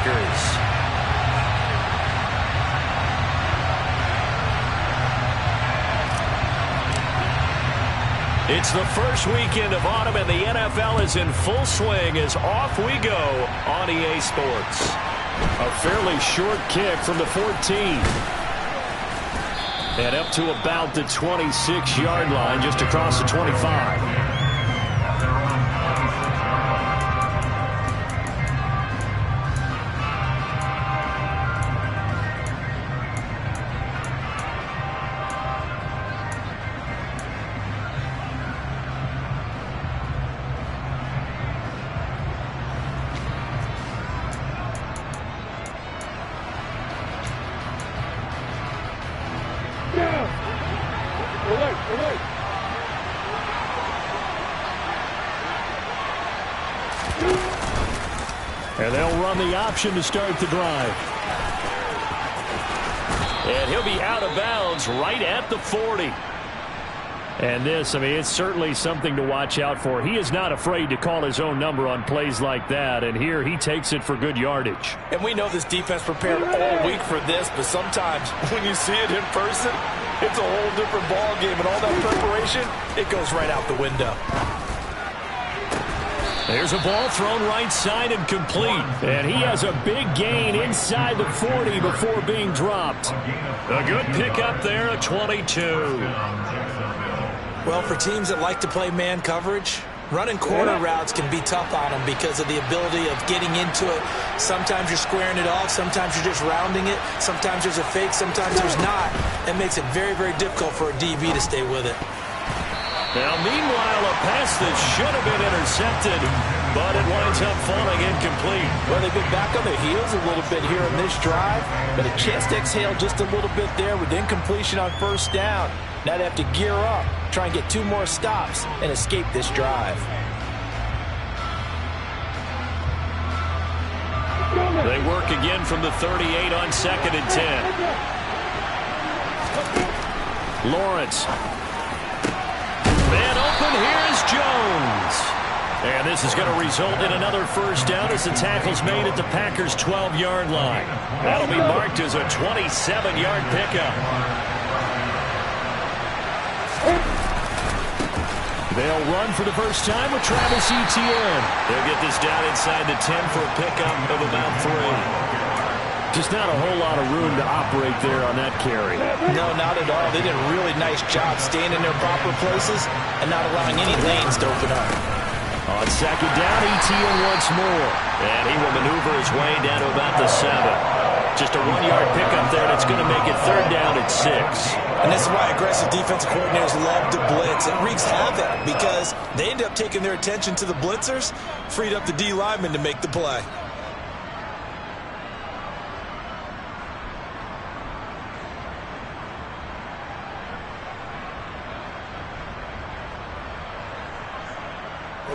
Packers. It's the first weekend of autumn, and the NFL is in full swing as off we go on EA Sports. A fairly short kick from the 14. And up to about the 26-yard line, just across the 25. And they'll run the option to start the drive. And he'll be out of bounds right at the 40. And this, I mean, it's certainly something to watch out for. He is not afraid to call his own number on plays like that. And here he takes it for good yardage. And we know this defense prepared all week for this, but sometimes when you see it in person, it's a whole different ball game. And all that preparation, it goes right out the window. There's a ball thrown right side and complete. And he has a big gain inside the 40 before being dropped. A good pickup there at 22. Well, for teams that like to play man coverage, running corner routes can be tough on them because of the ability of getting into it. Sometimes you're squaring it off. Sometimes you're just rounding it. Sometimes there's a fake. Sometimes there's not. It makes it very, very difficult for a DB to stay with it. Now, meanwhile, a pass that should have been intercepted, but it winds up falling incomplete. Well, they've been back on their heels a little bit here in this drive, but a chance to exhale just a little bit there with incompletion on first down. Now they have to gear up, try and get 2 more stops, and escape this drive. They work again from the 38 on 2nd and 10. Lawrence. Man open, here's Jones. And this is going to result in another first down as the tackle's made at the Packers' 12-yard line. That'll be marked as a 27-yard pickup. They'll run for the first time with Travis Etienne. They'll get this down inside the 10 for a pickup of about 3. Just not a whole lot of room to operate there on that carry. No, not at all. They did a really nice job staying in their proper places and not allowing any lanes to open up. On 2nd down, Etienne once more. And he will maneuver his way down to about the 7. Just a 1-yard pickup there, and it's going to make it 3rd down at 6. And this is why aggressive defensive coordinators love to blitz. It wreaks havoc because they end up taking their attention to the blitzers, freed up the D lineman to make the play.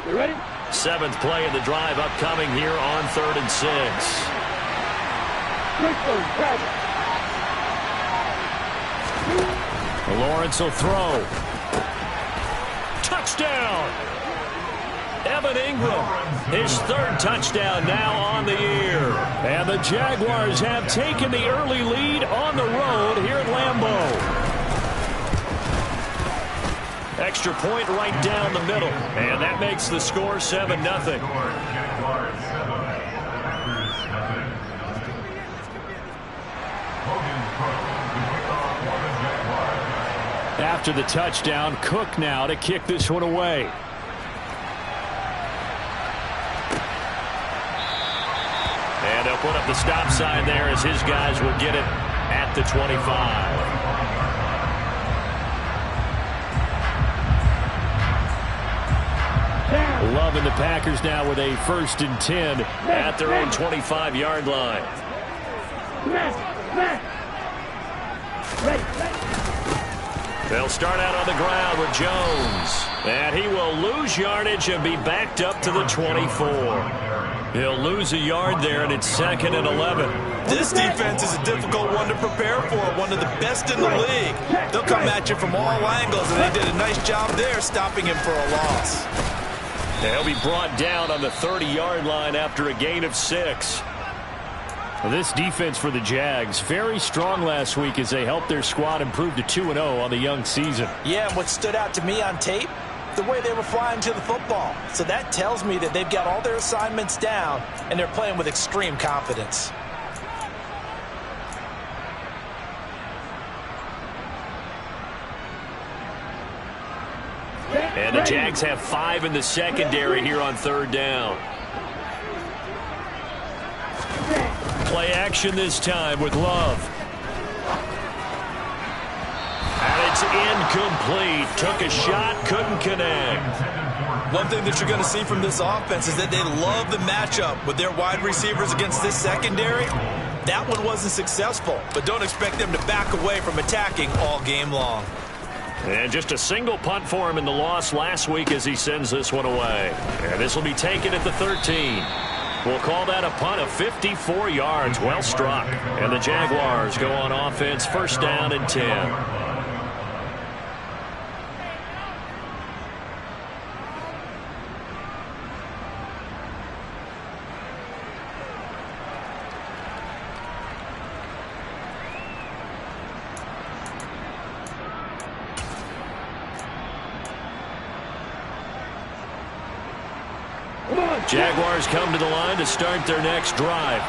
You ready? 7th play of the drive upcoming here on 3rd and 6. Lawrence will throw. Touchdown! Evan Ingram, his 3rd touchdown now on the year. And the Jaguars have taken the early lead on the road here at Lambeau. Extra point right down the middle. And that makes the score 7-0. After the touchdown, Cook now to kick this one away. And they'll put up the stop sign there as his guys will get it at the 25. Loving the Packers now with a 1st and 10 at their own 25-yard line. They'll start out on the ground with Jones. And he will lose yardage and be backed up to the 24. He'll lose a yard there, and it's 2nd and 11. This defense is a difficult one to prepare for, one of the best in the league. They'll come at you from all angles, and they did a nice job there stopping him for a loss. They'll be brought down on the 30-yard line after a gain of 6. This defense for the Jags, very strong last week as they helped their squad improve to 2-0 on the young season. Yeah, and what stood out to me on tape, the way they were flying to the football. So that tells me that they've got all their assignments down, and they're playing with extreme confidence. And the Jags have 5 in the secondary here on 3rd down. Play action this time with Love. And it's incomplete. Took a shot, couldn't connect. One thing that you're going to see from this offense is that they love the matchup with their wide receivers against this secondary. That one wasn't successful, but don't expect them to back away from attacking all game long. And just a single punt for him in the loss last week as he sends this one away. And this will be taken at the 13. We'll call that a punt of 54 yards. Well struck. And the Jaguars go on offense, 1st down and 10. Jaguars come to the line to start their next drive.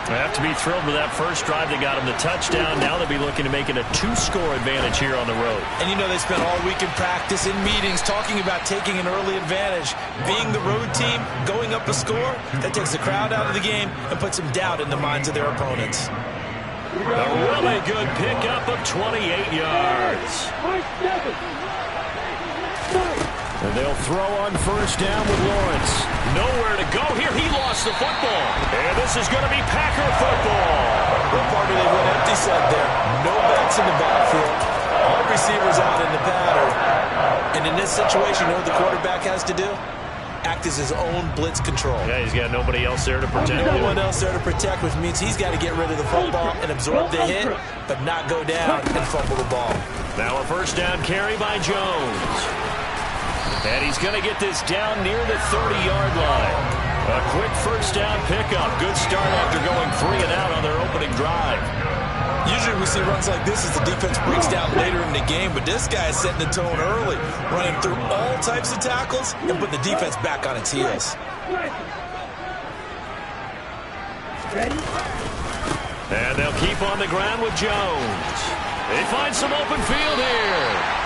They have to be thrilled with that first drive. They got them the touchdown. Now they'll be looking to make it a 2-score advantage here on the road. And you know they spent all week in practice, in meetings, talking about taking an early advantage. Being the road team, going up a score, that takes the crowd out of the game and puts some doubt in the minds of their opponents. A really good pickup of 28 yards. And they'll throw on 1st down with Lawrence. Nowhere to go here. He lost the football. And this is going to be Packer football. Well, Parker, they went empty set there. No backs in the backfield. All receivers out in the pattern. And in this situation, you know what the quarterback has to do? Act as his own blitz control. Yeah, he's got nobody else there to protect him. No one else there to protect, which means he's got to get rid of the football and absorb the hit, but not go down and fumble the ball. Now a 1st down carry by Jones. And he's going to get this down near the 30-yard line. A quick 1st down pickup. Good start after going 3 and out on their opening drive. Usually we see runs like this as the defense breaks down later in the game, but this guy is setting the tone early, running through all types of tackles and putting the defense back on its heels. And they'll keep on the ground with Jones. They find some open field here.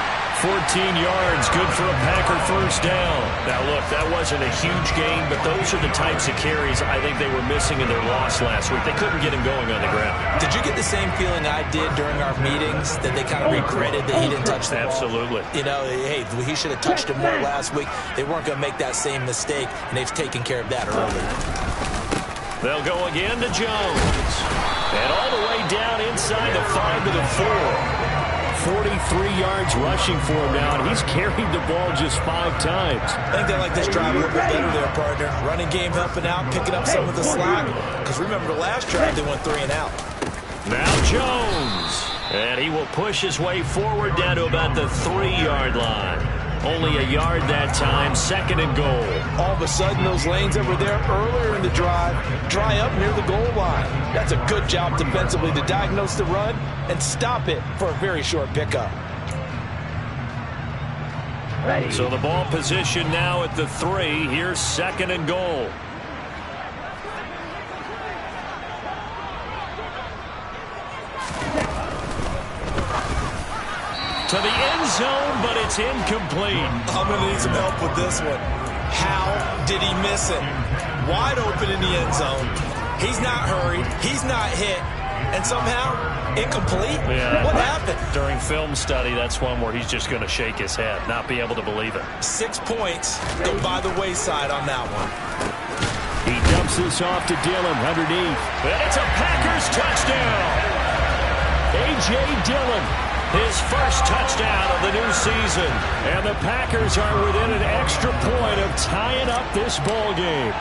14 yards, good for a Packer 1st down. Now, look, that wasn't a huge gain, but those are the types of carries I think they were missing in their loss last week. They couldn't get him going on the ground. Did you get the same feeling I did during our meetings, that they kind of regretted that he didn't touch the ball? Absolutely. You know, hey, he should have touched it more last week. They weren't going to make that same mistake, and they've taken care of that early. They'll go again to Jones. And all the way down inside the 5 to the 4. 43 yards rushing for him now, and he's carried the ball just 5 times. I think they like this drive a little bit better there, partner. Running game helping out, picking up some of the slack. Because remember the last drive, they went 3 and out. Now Jones. And he will push his way forward down to about the 3-yard line. Only a yard that time, 2nd and goal. All of a sudden, those lanes that were there earlier in the drive dry up near the goal line. That's a good job defensively to diagnose the run and stop it for a very short pickup. So the ball position now at the 3. Here's 2nd and goal. To the end zone, but it's incomplete. I'm going to need some help with this one. How did he miss it? Wide open in the end zone. He's not hurried. He's not hit. And somehow, incomplete? Yeah, what happened? During film study, that's one where he's just going to shake his head, not be able to believe it. 6 points go by the wayside on that one. He dumps this off to Dillon underneath. And it's a Packers touchdown. A.J. Dillon. His first touchdown of the new season. And the Packers are within an extra point of tying up this ball game.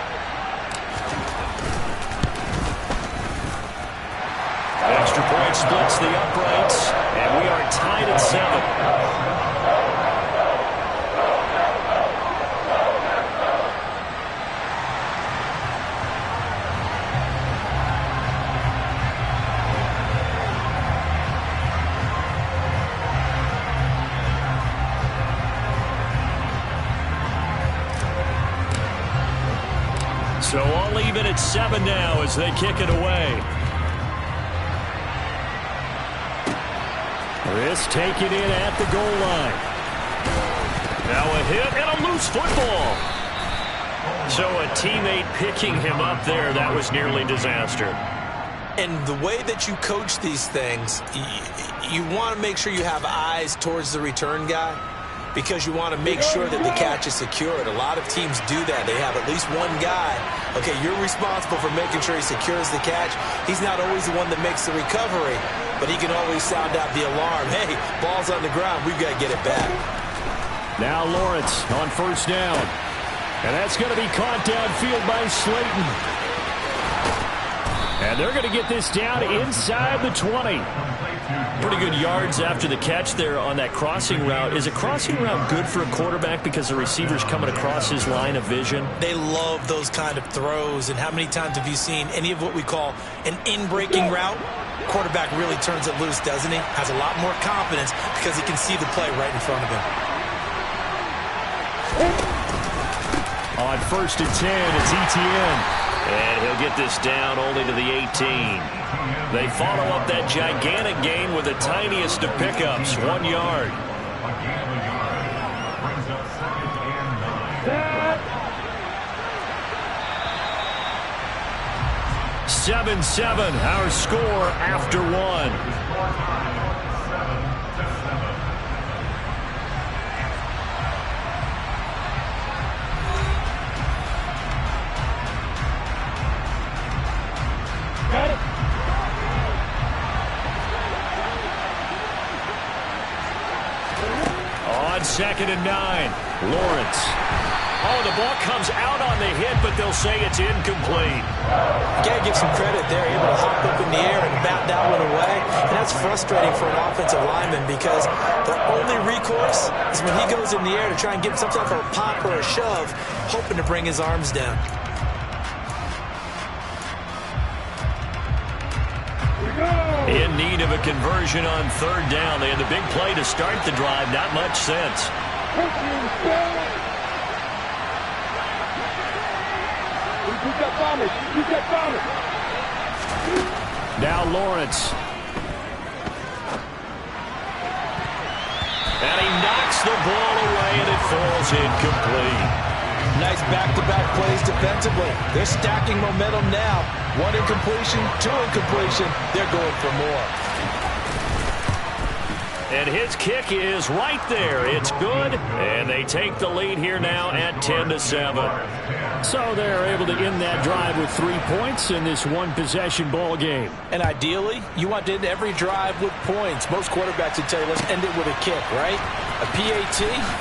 Extra point splits the uprights, and we are tied at 7. Ball even at 7 now as they kick it away. This taken in at the goal line. Now a hit and a loose football. So a teammate picking him up there, that was nearly disaster. And the way that you coach these things, you want to make sure you have eyes towards the return guy because you want to make sure that the catch is secured. A lot of teams do that. They have at least one guy. Okay, you're responsible for making sure he secures the catch. He's not always the one that makes the recovery, but he can always sound out the alarm. Hey, ball's on the ground. We've got to get it back. Now Lawrence on first down. And that's going to be caught downfield by Slayton. And they're going to get this down inside the 20. Pretty good yards after the catch there on that crossing route. Is a crossing route good for a quarterback because the receiver's coming across his line of vision? They love those kind of throws. And how many times have you seen any of what we call an in-breaking route? Quarterback really turns it loose, doesn't he? Has a lot more confidence because he can see the play right in front of him. On first and 10, it's Etienne. And he'll get this down only to the 18. They follow up that gigantic gain with the tiniest of pickups, 1 yard. Seven, our score after 1. Second and 9. Lawrence. Oh, the ball comes out on the hit, but they'll say it's incomplete. You got to give some credit there. Able to hop up in the air and bat that one away. And that's frustrating for an offensive lineman because the only recourse is when he goes in the air to try and get some type of a pop or a shove, hoping to bring his arms down. In need of a conversion on third down. They had the big play to start the drive. Not much sense. Now Lawrence. And he knocks the ball away, and it falls incomplete. Nice back-to-back plays defensively. They're stacking momentum now. 1 incompletion, 2 incompletion. They're going for more. And his kick is right there. It's good, and they take the lead here now at 10-7. So they're able to end that drive with 3 points in this one-possession ball game. And ideally, you want to end every drive with points. Most quarterbacks would tell you, let's end it with a kick, right? A PAT,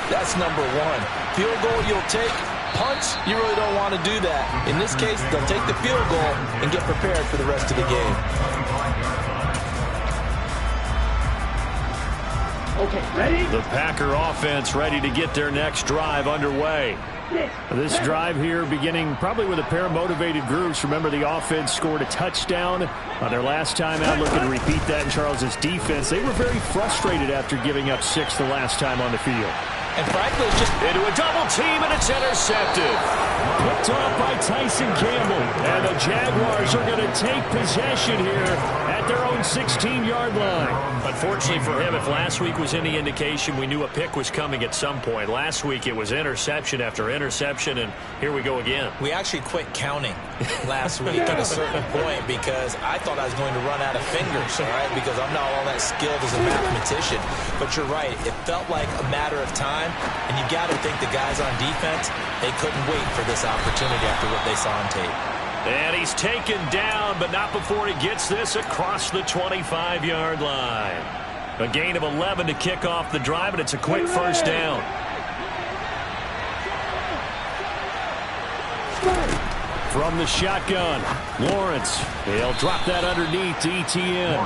that's number 1. Field goal you'll take. Punts, you really don't want to do that. In this case, they'll take the field goal and get prepared for the rest of the game. Okay, ready? The Packer offense ready to get their next drive underway. This drive here beginning probably with a pair of motivated groups. Remember, the offense scored a touchdown on their last time out. Looking to repeat that in Charles' defense. They were very frustrated after giving up 6 the last time on the field. And frankly, it's just into a double team, and it's intercepted. Picked off by Tyson Campbell. And the Jaguars are going to take possession here at their own 16-yard line. Unfortunately for him, if last week was any indication, we knew a pick was coming at some point. Last week it was interception after interception, and here we go again. We actually quit counting last week at a certain point because I thought I was going to run out of fingers, all right, because I'm not all that skilled as a mathematician. But you're right. It felt like a matter of time, and you got to think the guys on defense, they couldn't wait for this opportunity after what they saw on tape. And he's taken down, but not before he gets this across the 25-yard line. A gain of 11 to kick off the drive, and it's a quick first down. From the shotgun, Lawrence. He'll drop that underneath to Etienne.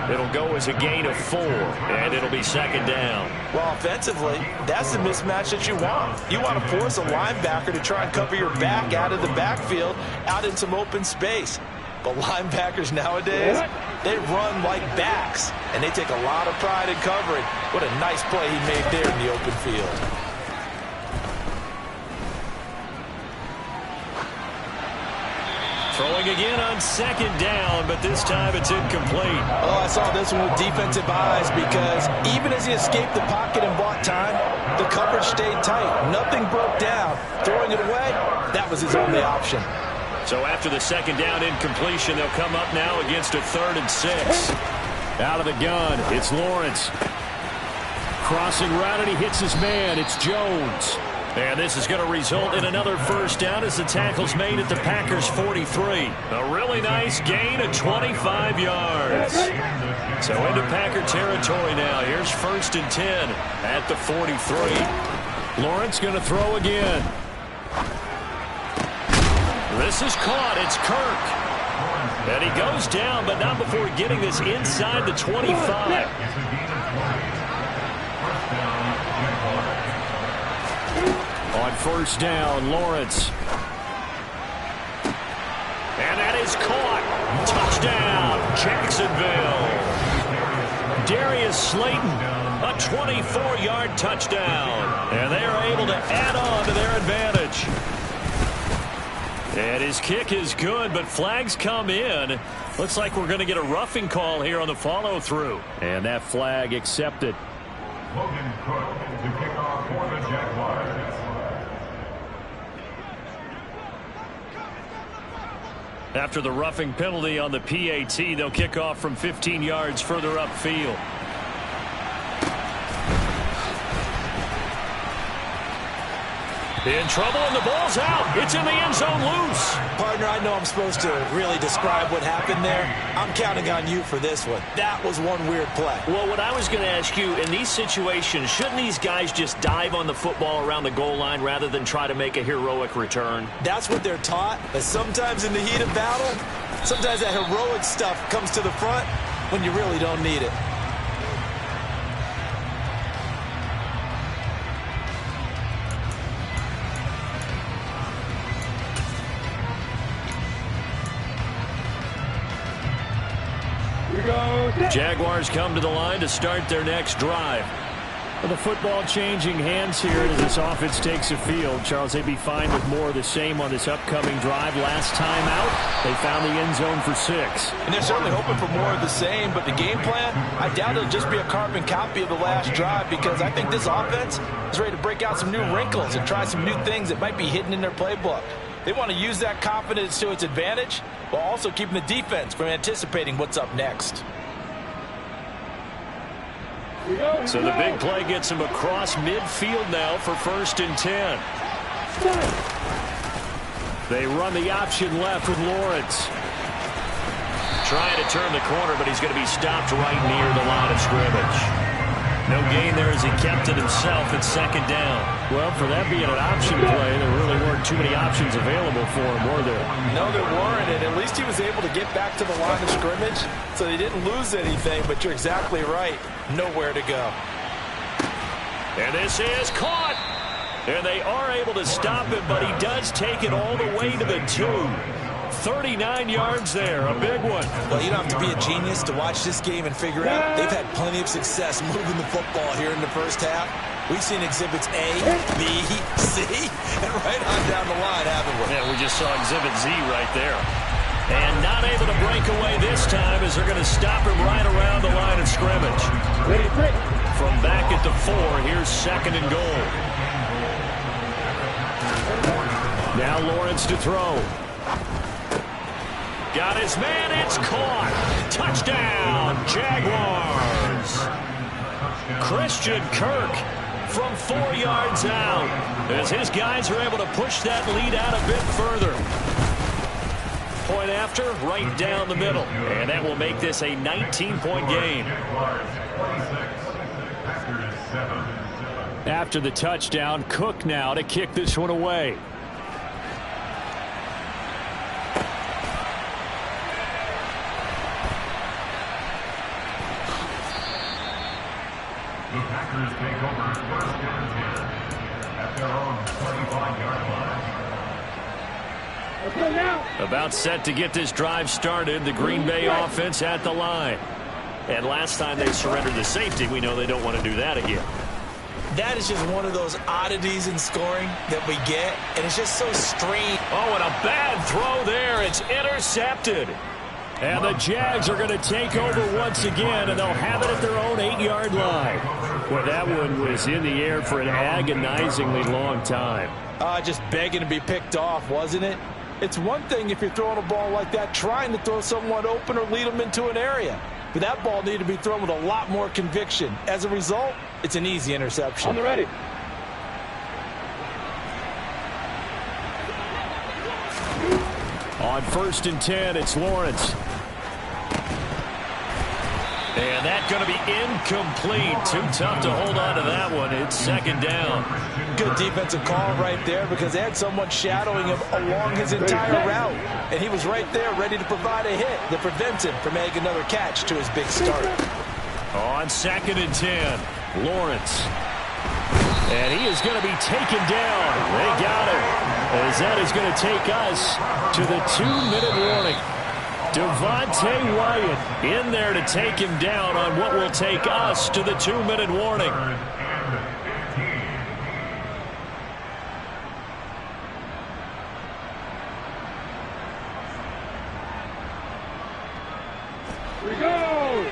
It'll go as a gain of 4, and it'll be second down. Well, offensively, that's the mismatch that you want. You want to force a linebacker to try and cover your back out of the backfield, out in some open space. But linebackers nowadays, they run like backs, and they take a lot of pride in covering. What a nice play he made there in the open field. Throwing again on second down, but this time it's incomplete. Oh, I saw this one with defensive eyes because even as he escaped the pocket and bought time, the coverage stayed tight. Nothing broke down. Throwing it away, that was his only option. So after the second down incompletion, they'll come up now against a 3rd and 6. Out of the gun, it's Lawrence. Crossing route, and he hits his man. It's Jones. And this is going to result in another first down as the tackle's made at the Packers' 43. A really nice gain of 25 yards. So into Packer territory now. Here's 1st and 10 at the 43. Lawrence going to throw again. This is caught. It's Kirk. And he goes down, but not before getting this inside the 25. On 1st down, Lawrence. And that is caught. Touchdown, Jacksonville. Darius Slayton, a 24-yard touchdown. And they are able to add on to their advantage. And his kick is good, but flags come in. Looks like we're going to get a roughing call here on the follow-through. And that flag accepted. Logan Cook to kick off for the Jaguars. After the roughing penalty on the PAT, they'll kick off from 15 yards further upfield. In trouble, and the ball's out. It's in the end zone loose. Partner, I know I'm supposed to really describe what happened there. I'm counting on you for this one. That was one weird play. Well, what I was going to ask you, in these situations, shouldn't these guys just dive on the football around the goal line rather than try to make a heroic return? That's what they're taught. But sometimes in the heat of battle, sometimes that heroic stuff comes to the front when you really don't need it. Jaguars come to the line to start their next drive. Well, the football changing hands here as this offense takes a field. Charles, they'd be fine with more of the same on this upcoming drive. Last time out, they found the end zone for 6. And they're certainly hoping for more of the same, but the game plan, I doubt it'll just be a carbon copy of the last drive because I think this offense is ready to break out some new wrinkles and try some new things that might be hidden in their playbook. They want to use that confidence to its advantage while also keeping the defense from anticipating what's up next. So the big play gets him across midfield now for 1st and 10. They run the option left with Lawrence. Trying to turn the corner, but he's going to be stopped right near the line of scrimmage. No gain there as he kept it himself at 2nd down. Well, for that being an option play, there really weren't too many options available for him, were there? No, there weren't, and at least he was able to get back to the line of scrimmage, so they didn't lose anything, but you're exactly right. Nowhere to go. And this is caught. And they are able to stop him, but he does take it all the way to the 2. 39 yards there, a big one. Well, you don't have to be a genius to watch this game and figure out they've had plenty of success moving the football here in the first half. We've seen exhibits A, B, C, and right on down the line, haven't we? Yeah, we just saw exhibit Z right there. And not able to break away this time as they're going to stop him right around the line of scrimmage. From back at the 4, here's 2nd and goal. Now Lawrence to throw. Got his man, it's caught. Touchdown, Jaguars. Christian Kirk from 4 yards out as his guys are able to push that lead out a bit further. Point after, right down the middle. And that will make this a 19-point game. After the touchdown, Cook now to kick this one away. The Packers take over 1st and 10 at their own 25-yard line. About set to get this drive started. The Green Bay offense at the line. And last time they surrendered the safety, we know they don't want to do that again. That is just one of those oddities in scoring that we get, and it's just so strange. Oh, and a bad throw there. It's intercepted. And the Jags are going to take over once again, and they'll have it at their own 8-yard line. Well, that one was in the air for an agonizingly long time. Just begging to be picked off, wasn't it? It's one thing if you're throwing a ball like that, trying to throw someone open or lead them into an area. But that ball needed to be thrown with a lot more conviction. As a result, it's an easy interception. On the ready. On 1st and 10, it's Lawrence. And that's going to be incomplete. Too tough to hold on to that one. It's 2nd down. Good defensive call right there because they had someone shadowing him along his entire route. And he was right there ready to provide a hit that prevents him from making another catch to his big start. On 2nd and 10, Lawrence. And he is going to be taken down. They got him. As that is going to take us to the 2-minute warning. Devontae Wyatt in there to take him down on what will take us to the 2-minute warning. Here we go.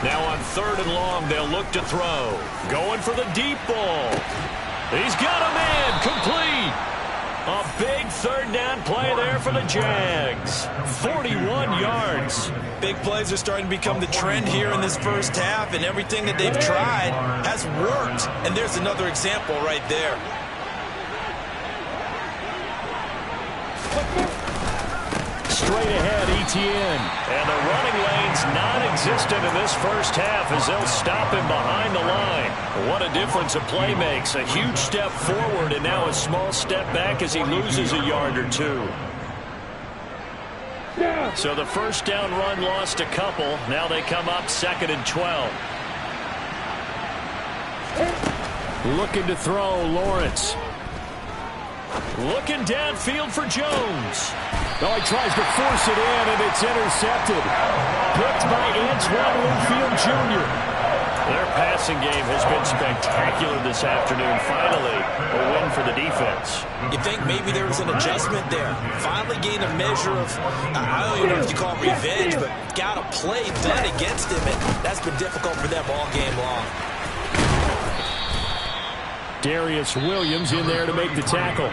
Now on 3rd and long, they'll look to throw. Going for the deep ball. He's got a man complete. A big 3rd down play there for the Jags. 41 yards. Big plays are starting to become the trend here in this first half, and everything that they've tried has worked. And there's another example right there. Straight ahead, Etienne. And the running lane's non-existent in this first half as they'll stop him behind the line. What a difference a play makes. A huge step forward and now a small step back as he loses a yard or two. So the first down run lost a couple. Now they come up 2nd and 12. Looking to throw, Lawrence. Looking downfield for Jones. Oh, he tries to force it in, and it's intercepted. Picked by Antoine Winfield Jr. Their passing game has been spectacular this afternoon. Finally, a win for the defense. You think maybe there was an adjustment there. Finally gained a measure of, I don't even know if you call it revenge, but got a play done against him, and that's been difficult for them all game long. Darius Williams in there to make the tackle.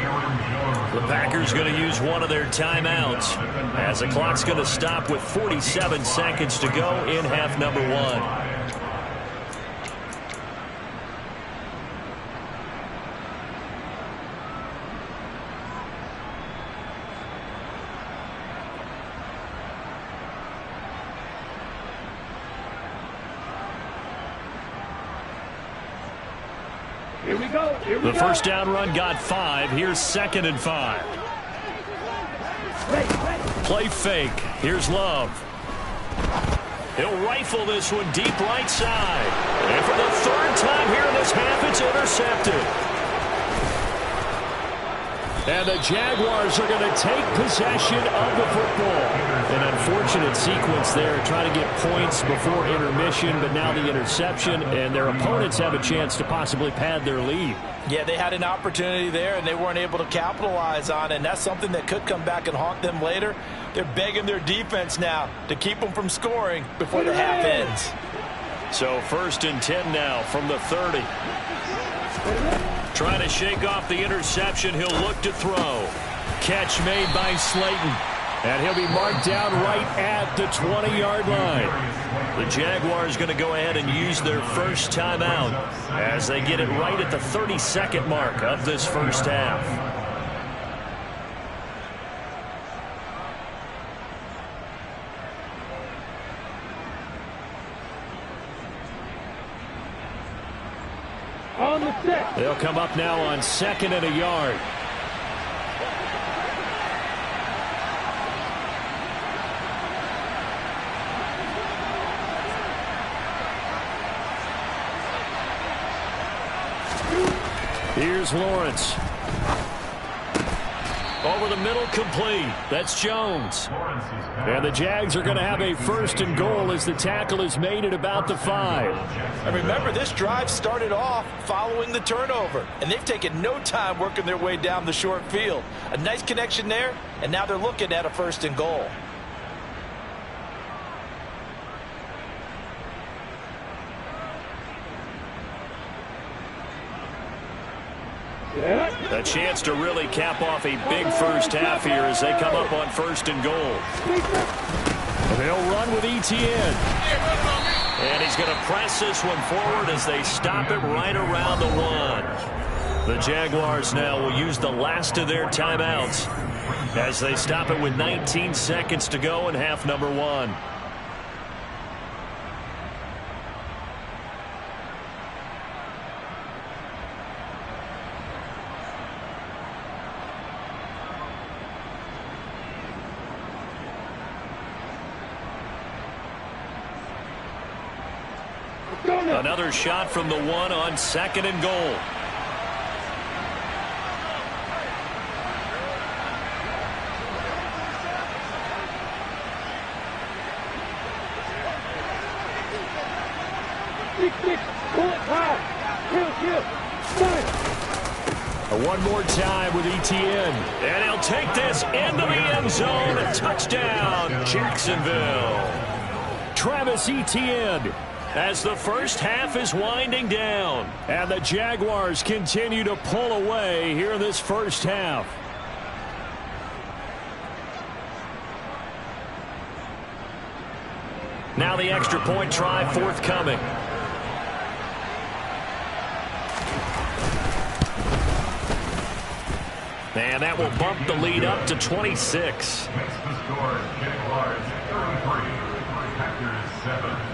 The Packers going to use one of their timeouts as the clock's going to stop with 47 seconds to go in half number 1. Here we go. Here we The go. first down run got 5. Here's 2nd and 5. Play fake. Here's Love. He'll rifle this one deep right side. And for the 3rd time here in this half, it's intercepted. And the Jaguars are going to take possession of the football. An unfortunate sequence there, trying to get points before intermission, but now the interception, and their opponents have a chance to possibly pad their lead. Yeah, they had an opportunity there, and they weren't able to capitalize on it, and that's something that could come back and haunt them later. They're begging their defense now to keep them from scoring before the half ends. So 1st and 10 now from the 30. Trying to shake off the interception. He'll look to throw. Catch made by Slayton. And he'll be marked down right at the 20-yard line. The Jaguars going to go ahead and use their first timeout as they get it right at the 30-second mark of this first half. On the set. They'll come up now on 2nd and a yard. Here's Lawrence. Over the middle, complete. That's Jones. And the Jags are going to have a 1st and goal as the tackle is made at about the 5. And remember, this drive started off following the turnover, and they've taken no time working their way down the short field. A nice connection there, and now they're looking at a 1st and goal. A chance to really cap off a big first half here as they come up on 1st and goal. They'll run with Etienne. And he's going to press this one forward as they stop it right around the 1. The Jaguars now will use the last of their timeouts as they stop it with 19 seconds to go in half number 1. Another shot from the 1 on 2nd and goal. One more time with Etienne. And he'll take this into the end zone. A touchdown, Jacksonville. Travis Etienne, as the first half is winding down. And the Jaguars continue to pull away here in this first half. Now the extra point try forthcoming. And that will bump the lead up to 26. Makes the score Jaguars 33, Packers 7.